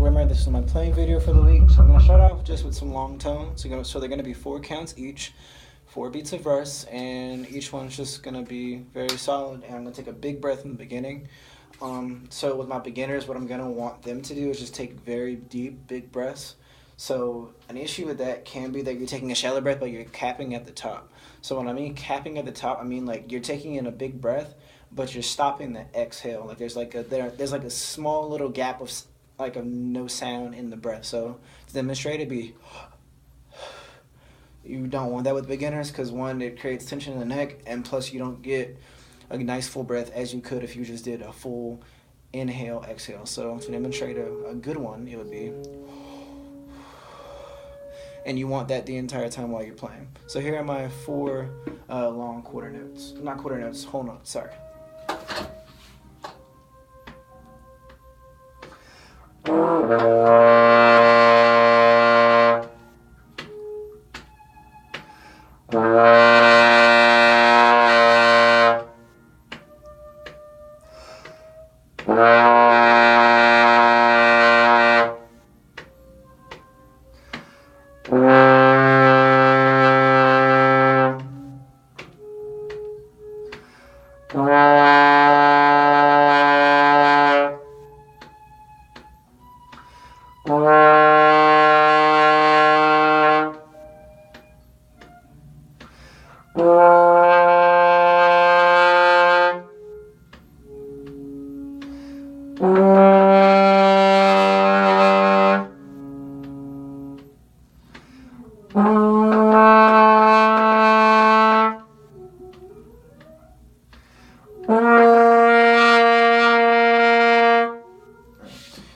Wimmer. This is my playing video for the week. So I'm going to start off just with some long tones. So they're going to be 4 counts each, 4 beats of verse, and each one's just going to be very solid. And I'm going to take a big breath in the beginning. So with my beginners, what I'm going to want them to do is just take very deep, big breaths. So an issue with that can be that you're taking a shallow breath, but you're capping at the top. So when I mean capping at the top, I mean like you're taking in a big breath, but you're stopping the exhale. Like there's like a small little gap of like of no sound in the breath. So to demonstrate it, be you don't want that with beginners because one, it creates tension in the neck, and plus you don't get a nice full breath as you could if you just did a full inhale, exhale. So to demonstrate a good one, it would be, and you want that the entire time while you're playing. So here are my 4 long quarter notes. Not quarter notes, whole notes, sorry.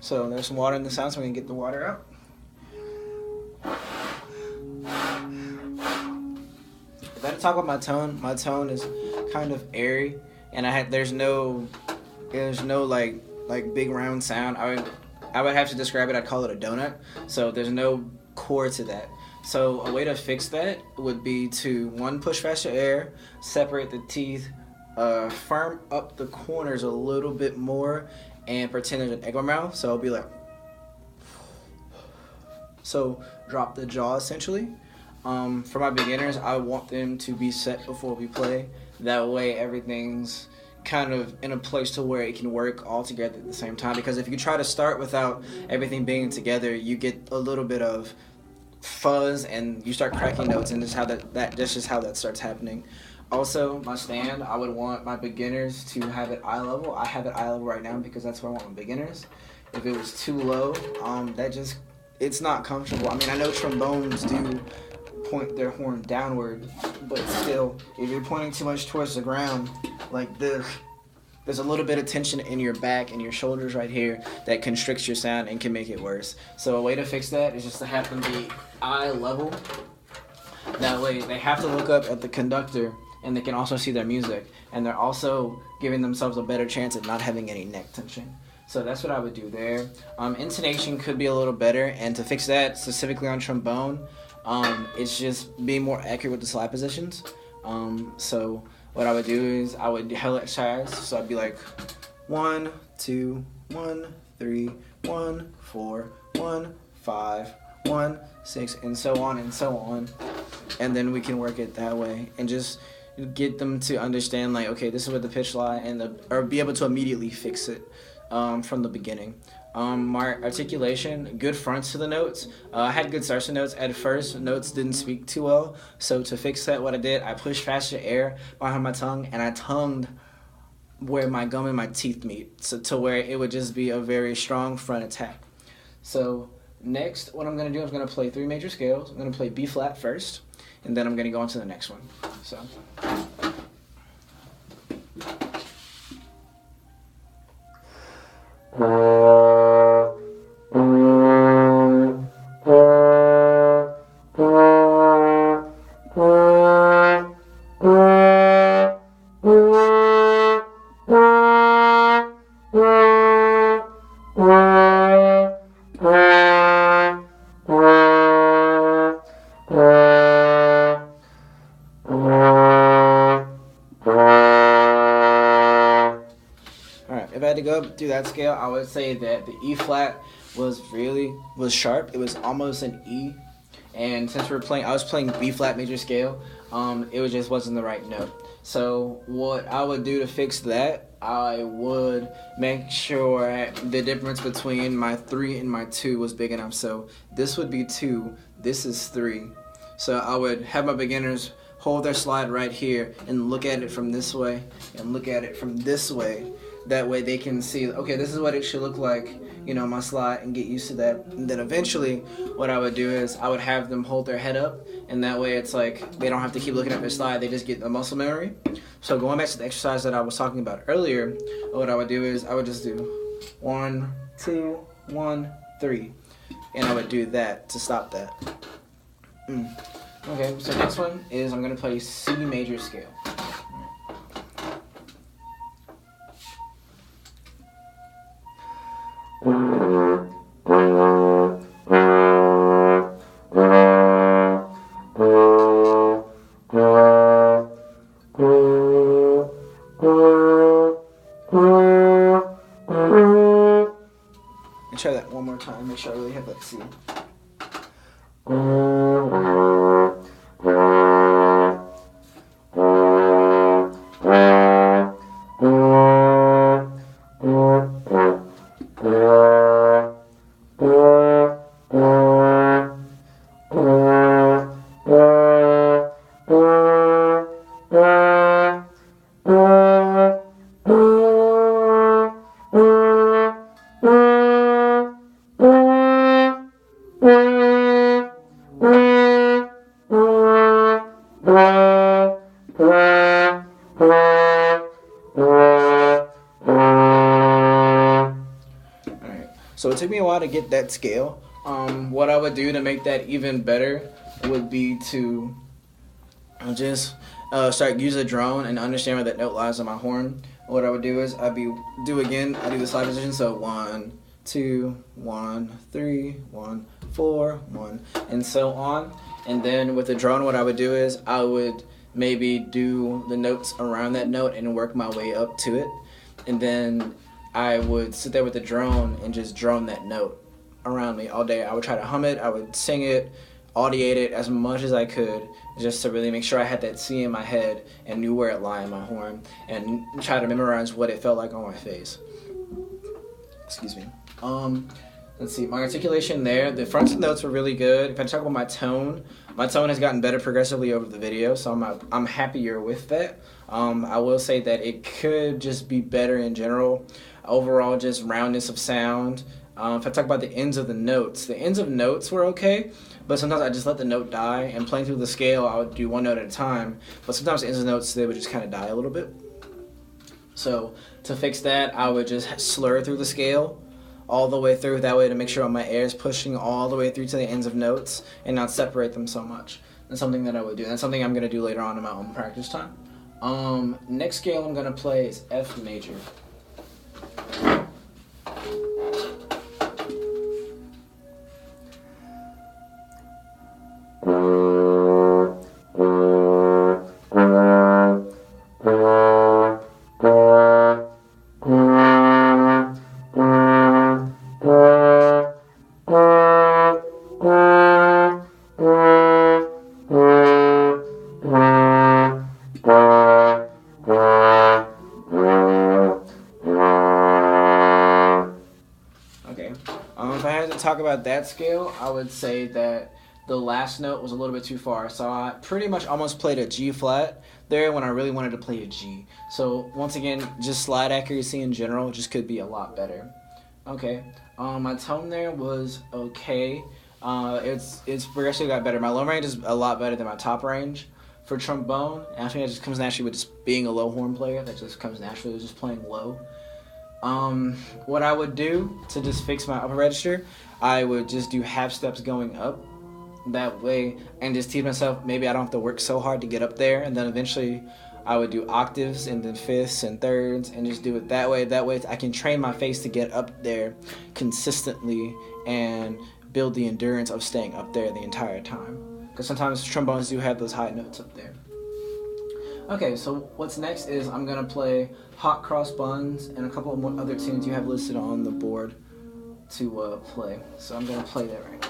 So there's some water in the sound, so we can get the water out. If I had to talk about my tone is kind of airy, and there's no like big round sound. I would have to describe it. I'd call it a donut. So there's no core to that. So a way to fix that would be to, one, push faster air, separate the teeth, firm up the corners a little bit more, and pretend there's an egg mouth. So it'll be like, so drop the jaw essentially. For my beginners, I want them to be set before we play. That way everything's kind of in a place to where it can work all together at the same time. Because if you try to start without everything being together, you get a little bit of fuzz and you start cracking notes, and that's just how that starts happening. Also, my stand, I would want my beginners to have it eye level. I have it eye level right now because that's where I want my beginners. If it was too low, it's not comfortable. I mean, I know trombones do point their horn downward, but still, if you're pointing too much towards the ground like this, there's a little bit of tension in your back and your shoulders right here that constricts your sound and can make it worse. So a way to fix that is just to have them be eye level. That way they have to look up at the conductor and they can also see their music, and they're also giving themselves a better chance at not having any neck tension. So that's what I would do there. Intonation could be a little better, and to fix that specifically on trombone, it's just being more accurate with the slide positions. So what I would do is I would exercise. So I'd be like 1, 2, 1, 3, 1, 4, 1, 5, 1, 6, and so on and so on. And then we can work it that way and just get them to understand, like, okay, this is what the pitch lie, or be able to immediately fix it from the beginning. My articulation, good fronts to the notes. I had good starts to notes. At first, notes didn't speak too well. So to fix that, what I did, I pushed faster air behind my tongue, and I tongued where my gum and my teeth meet, so to where it would just be a very strong front attack. So next, what I'm going to do, I'm going to play 3 major scales. I'm going to play B flat first, and then I'm going to go on to the next one. So. If I had to go through that scale, I would say that the E flat was sharp. It was almost an E, and since I was playing B flat major scale, it just wasn't the right note. So what I would do to fix that, I would make sure the difference between my 3 and my 2 was big enough. So this would be 2, this is 3. So I would have my beginners hold their slide right here and look at it from this way and look at it from this way. That way they can see, okay, this is what it should look like, you know, my slide, and get used to that. And then eventually what I would do is I would have them hold their head up, and that way it's like they don't have to keep looking at their slide, they just get the muscle memory. So going back to the exercise that I was talking about earlier, what I would do is I would just do 1, 2, 1, 3, and I would do that to stop that. Okay, so next one is I'm going to play C major scale. Try that one more time, make sure I really have that C. So it took me a while to get that scale. What I would do to make that even better would be to just start using a drone and understand where that note lies on my horn. What I would do is I do the slide position, so 1, 2, 1, 3, 1, 4, 1, and so on. And then with the drone, what I would do is I would maybe do the notes around that note and work my way up to it. And then I would sit there with the drone and just drone that note around me all day. I would try to hum it, I would sing it, audiate it as much as I could, just to really make sure I had that C in my head and knew where it lay in my horn, and try to memorize what it felt like on my face. Excuse me. Let's see, my articulation there, the fronts notes were really good. If I talk about my tone has gotten better progressively over the video, so I'm happier with that. I will say that it could just be better in general. Overall, just roundness of sound. If I talk about the ends of notes were okay, but sometimes I just let the note die, and playing through the scale, I would do one note at a time, but sometimes the ends of notes, they would just kind of die a little bit. So to fix that, I would just slur through the scale all the way through, that way to make sure my air is pushing all the way through to the ends of notes and not separate them so much. That's something that I would do. That's something I'm going to do later on in my own practice time. Next scale I'm going to play is F major. If I had to talk about that scale, I would say that the last note was a little bit too far. So I pretty much almost played a G flat there when I really wanted to play a G. So once again, just slide accuracy in general just could be a lot better. Okay, my tone there was okay. It's progressively got better. My low range is a lot better than my top range for trombone. And I think that just comes naturally with just being a low horn player. That just comes naturally with just playing low. What I would do to just fix my upper register, I would just do half steps going up that way and just teach myself maybe I don't have to work so hard to get up there, and then eventually I would do octaves and then fifths and thirds and just do it that way. That way I can train my face to get up there consistently and build the endurance of staying up there the entire time, because sometimes trombones do have those high notes up there. Okay, so what's next is I'm gonna play Hot Cross Buns and a couple of more other tunes you have listed on the board to play. So I'm gonna play that right now.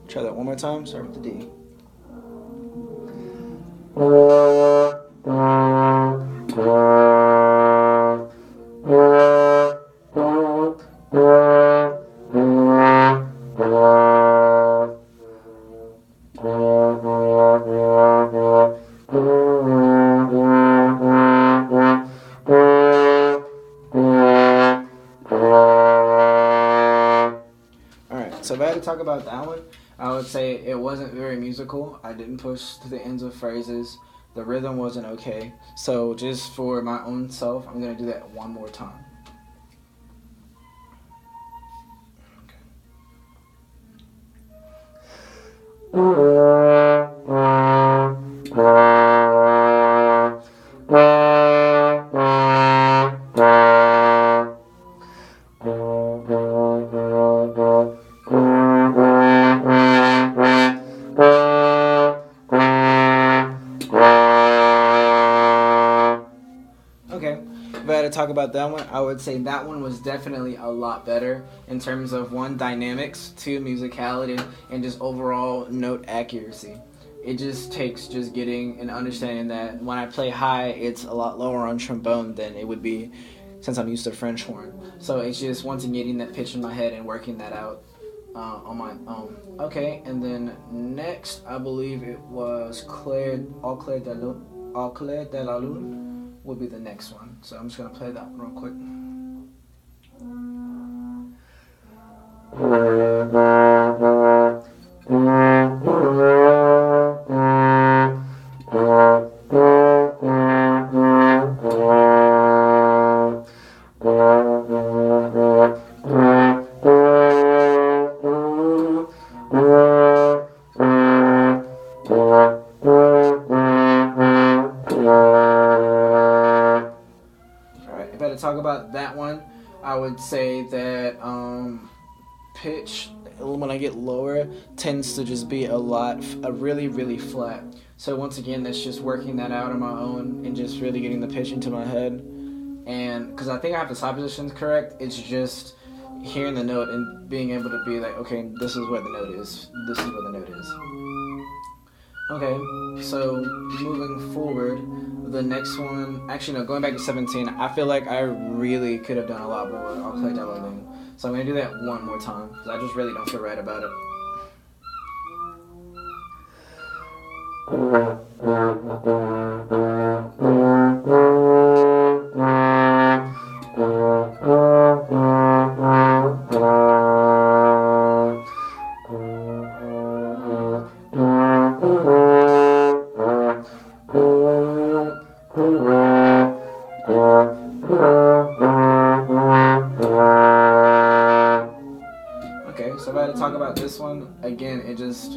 Try that one more time. Start with the D. So if I had to talk about that one, I would say it wasn't very musical. I didn't push to the ends of phrases. The rhythm wasn't okay. So just for my own self, I'm going to do that one more time. Okay, if I had to talk about that one, I would say that one was definitely a lot better in terms of one, dynamics, two, musicality, and just overall note accuracy. It just takes just getting and understanding that when I play high, it's a lot lower on trombone than it would be since I'm used to French horn. So it's just once again getting that pitch in my head and working that out on my own. Okay, and then next, I believe it was Au Clair de la Lune will be the next one. So I'm just gonna play that one real quick. If I had to talk about that one, I would say that pitch when I get lower tends to just be a really flat. So once again, that's just working that out on my own and just really getting the pitch into my head. And because I think I have the side positions correct, it's just hearing the note and being able to be like, okay, this is where the note is. This is where the note is. Okay, so moving forward, the next one, actually no, going back to 17, I feel like I really could have done a lot more with Au Clair de la Lune. So I'm going to do that one more time, because I just really don't feel right about it. Okay, so if I had to talk about this one, again, it's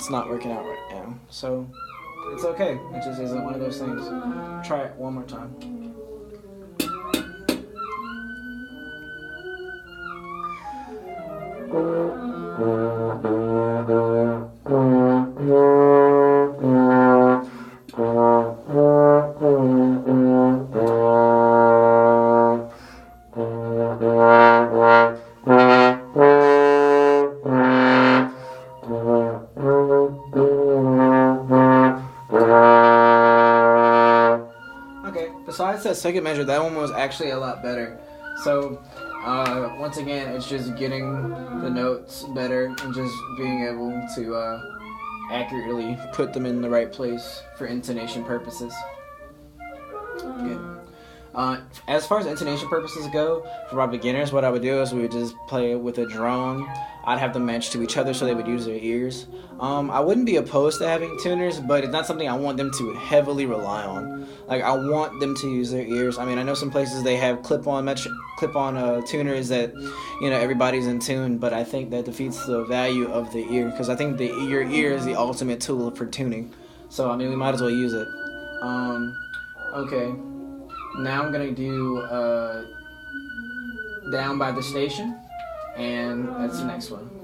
not working out right now. So, it's okay. It just isn't one of those things. Try it one more time. Okay, besides that second measure, that one was actually a lot better. So, once again, it's just getting the notes better and just being able to accurately put them in the right place for intonation purposes. Good. As far as intonation purposes go, for my beginners, what I would do is we would just play with a drone. I'd have them match to each other so they would use their ears. I wouldn't be opposed to having tuners, but it's not something I want them to heavily rely on. Like, I want them to use their ears. I mean, I know some places they have clip-on tuners that, everybody's in tune, but I think that defeats the value of the ear, because I think your ear is the ultimate tool for tuning. So, I mean, we might as well use it. Okay. Now I'm gonna do Down by the Station, and that's the next one.